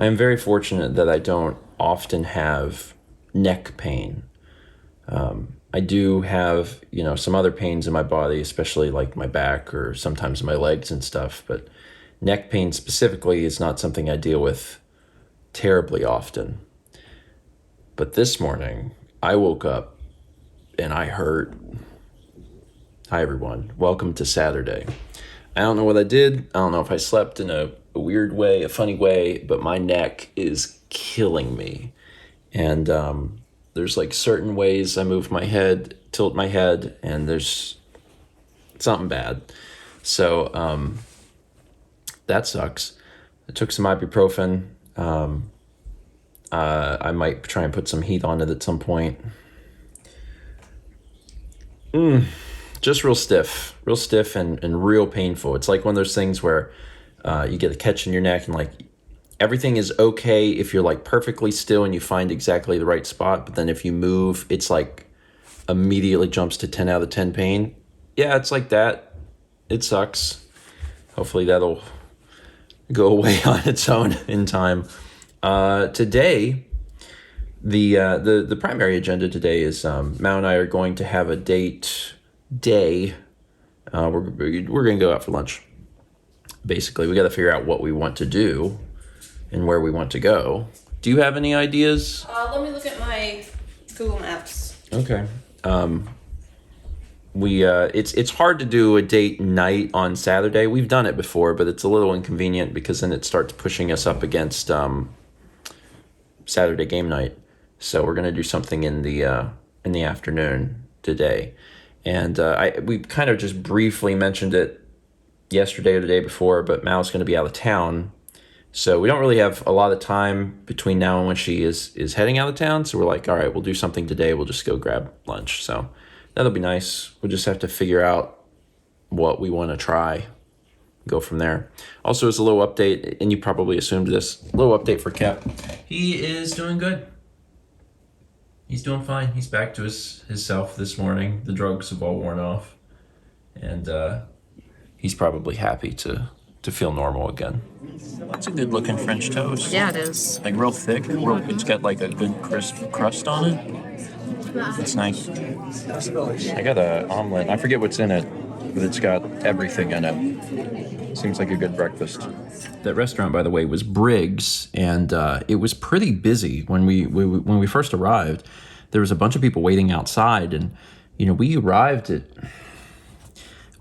I am very fortunate that I don't often have neck pain. I do have, some other pains in my body, especially like my back or sometimes my legs and stuff. But neck pain specifically is not something I deal with terribly often. But this morning, I woke up and I hurt. Hi, everyone. Welcome to Saturday. I don't know what I did. I don't know if I slept in a weird way, a funny way, but my neck is killing me. And there's like certain ways I move my head, tilt my head, and there's something bad. So that sucks. I took some ibuprofen. I might try and put some heat on it at some point. Just real stiff and real painful. It's like one of those things where you get a catch in your neck and like everything is okay if you're like perfectly still and you find exactly the right spot. But then if you move, it's like immediately jumps to 10 out of 10 pain. Yeah, it's like that. It sucks. Hopefully that'll go away on its own in time. Today, the primary agenda today is Mal and I are going to have a date day. We're going to go out for lunch. Basically, we got to figure out what we want to do and where we want to go. Do you have any ideas? Let me look at my Google Maps. Okay. It's hard to do a date night on Saturday. We've done it before, but it's a little inconvenient because then it starts pushing us up against Saturday game night. So we're gonna do something in the afternoon today, and we kind of just briefly mentioned it yesterday or the day before, but Mal's gonna be out of town. So we don't really have a lot of time between now and when she is heading out of town. So we're like, all right, we'll do something today. We'll just go grab lunch. So that'll be nice. We'll just have to figure out what we want to try. Go from there. Also, as a little update, and you probably assumed this, a little update for Cap. He is doing good. He's doing fine. He's back to his self this morning. The drugs have all worn off. And he's probably happy to feel normal again. That's a good looking French toast. Yeah, it is. Like real thick. It's got like a good crisp crust on it. It's nice. I got an omelet. I forget what's in it, but it's got everything in it. Seems like a good breakfast. That restaurant, by the way, was Briggs, and it was pretty busy when we first arrived. There was a bunch of people waiting outside, and we arrived at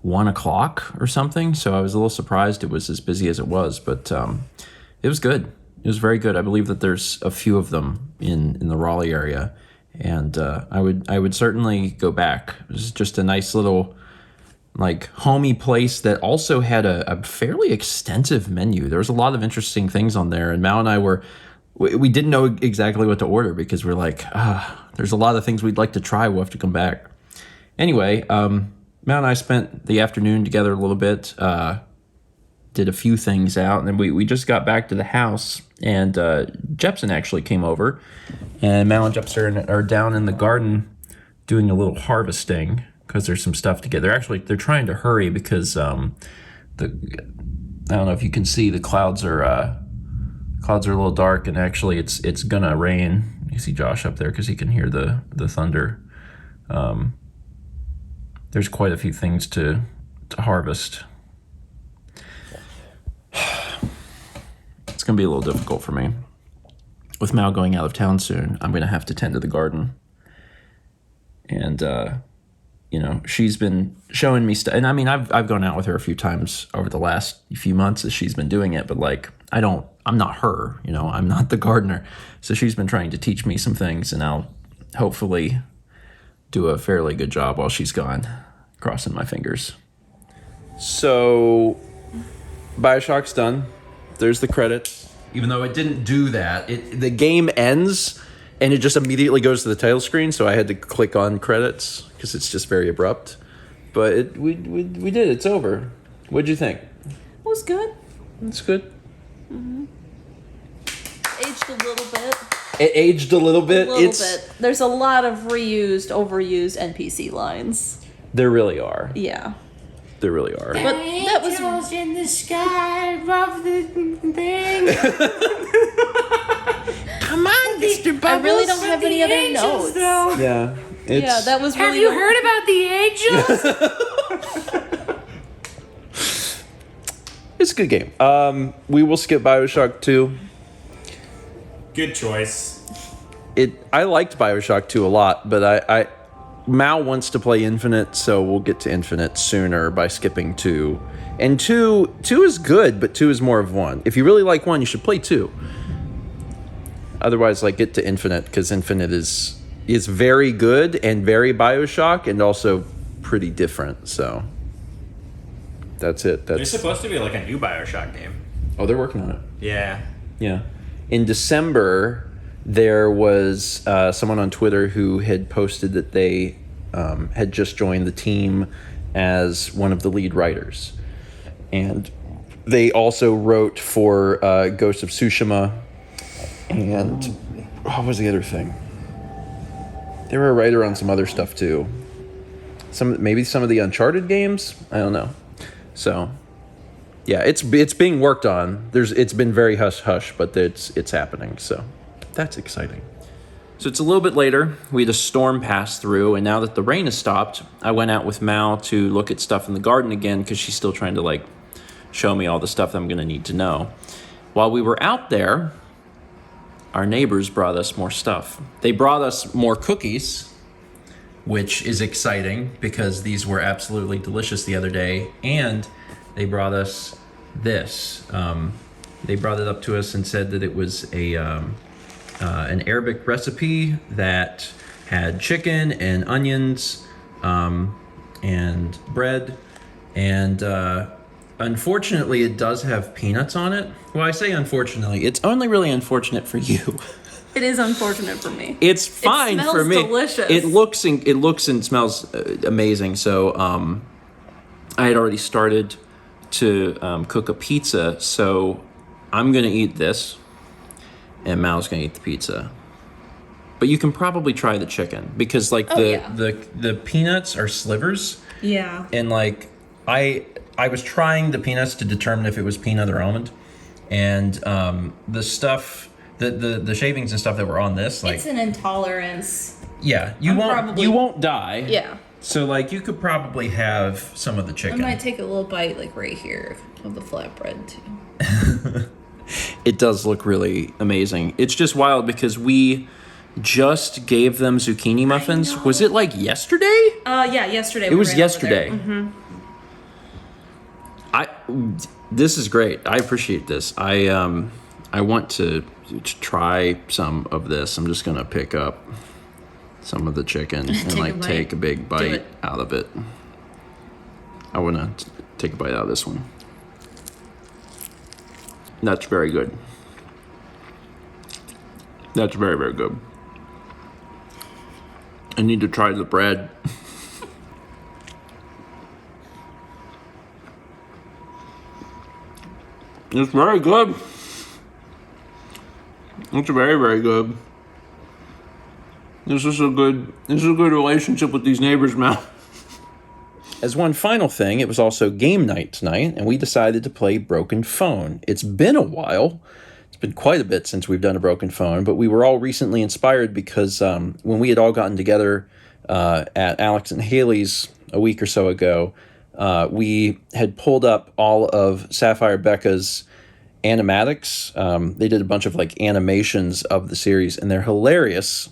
1:00 or something. So I was a little surprised it was as busy as it was, but it was good. It was very good. I believe that there's a few of them in the Raleigh area, and I would certainly go back. It was just a nice little like homey place that also had a fairly extensive menu. There was a lot of interesting things on there, and Mal and I we didn't know exactly what to order because we're like, there's a lot of things we'd like to try. We'll have to come back. Anyway, Mal and I spent the afternoon together a little bit, did a few things out, and then we just got back to the house, and Jepson actually came over, and Mal and Jepson are down in the garden doing a little harvesting because there's some stuff to get. They're trying to hurry because I don't know if you can see, the clouds are a little dark, and actually it's gonna rain. You see Josh up there because he can hear the thunder. There's quite a few things to harvest. It's going to be a little difficult for me. With Mal going out of town soon, I'm going to have to tend to the garden. And, she's been showing me stuff. And I mean, I've gone out with her a few times over the last few months as she's been doing it. But like, I'm not her, I'm not the gardener. So she's been trying to teach me some things, and I'll hopefully do a fairly good job while she's gone, crossing my fingers. So BioShock's done. There's the credits. Even though it didn't do that, the game ends and it just immediately goes to the title screen, so I had to click on credits because it's just very abrupt. But we did. It's over. What'd you think? It was good. It's good. Mm-hmm. Aged a little bit. It aged a little bit. A little bit. There's a lot of reused, overused NPC lines. There really are. Yeah. There really are. But that was in the sky above the thing. Mr. Bubbles. I really don't have from any the other Angels, notes. though. Yeah. It's, Yeah, that was Have really. you heard about the Angels? It's a good game. We will skip BioShock 2. Good choice. I liked BioShock 2 a lot, but I Mal wants to play Infinite, so we'll get to Infinite sooner by skipping 2. And 2 is good, but 2 is more of 1. If you really like 1, you should play 2. Otherwise, like, get to Infinite, because Infinite is very good and very BioShock and also pretty different, so that's it. There's supposed to be like a new BioShock game. Oh, they're working on it. Yeah. Yeah. In December, there was someone on Twitter who had posted that they had just joined the team as one of the lead writers. And they also wrote for Ghost of Tsushima. And what was the other thing? They were a writer on some other stuff too. Maybe some of the Uncharted games? I don't know. So, yeah, it's being worked on. It's been very hush-hush, but it's happening, so that's exciting. So it's a little bit later. We had a storm pass through, and now that the rain has stopped, I went out with Mal to look at stuff in the garden again because she's still trying to, like, show me all the stuff that I'm going to need to know. While we were out there, our neighbors brought us more stuff. They brought us more cookies, which is exciting because these were absolutely delicious the other day, and they brought us this. They brought it up to us and said that it was an Arabic recipe that had chicken and onions and bread, and unfortunately it does have peanuts on it. Well, I say unfortunately, it's only really unfortunate for you. It is unfortunate for me. It's fine It smells for me. delicious. It looks and smells amazing. So I had already started to cook a pizza, so I'm gonna eat this, and Mal's gonna eat the pizza. But you can probably try the chicken because, like, the peanuts are slivers. Yeah. And, like, I was trying the peanuts to determine if it was peanut or almond, and the stuff, the shavings and stuff that were on this, like, It's an intolerance. yeah, you won't die. Yeah. So, like, you could probably have some of the I chicken. might take a little bite, like, right here of the flatbread, too. It does look really amazing. It's just wild because we just gave them zucchini muffins. Was it, like, yesterday? Yeah, yesterday. It was yesterday. Mm-hmm. This is great. I appreciate this. I want to try some of this. I'm just gonna pick up some of the chicken and take a big bite out of it. I want to take a bite out of this one. That's very good. That's very, very good. I need to try the bread. It's very good. It's very, very good. This is a good relationship with these neighbors, man. As one final thing, it was also game night tonight, and we decided to play Broken Phone. It's been a while. It's been quite a bit since we've done a Broken Phone, but we were all recently inspired because when we had all gotten together at Alex and Haley's a week or so ago, we had pulled up all of Sapphire Becca's animatics. They did a bunch of, like, animations of the series, and they're hilarious.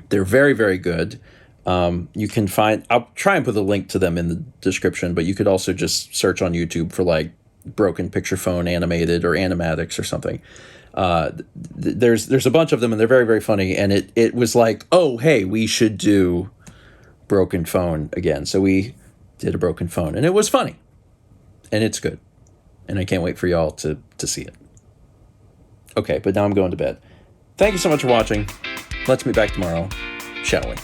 They're very, very good. You can find, I'll try and put a link to them in the description, but you could also just search on YouTube for, like, Broken Picture Phone Animated or Animatics or something. There's a bunch of them, and they're very, very funny, and it was like, oh, hey, we should do Broken Phone again. So we did a Broken Phone, and it was funny, and it's good, and I can't wait for y'all to see it. Okay, but now I'm going to bed. Thank you so much for watching. Let's meet back tomorrow, shall we?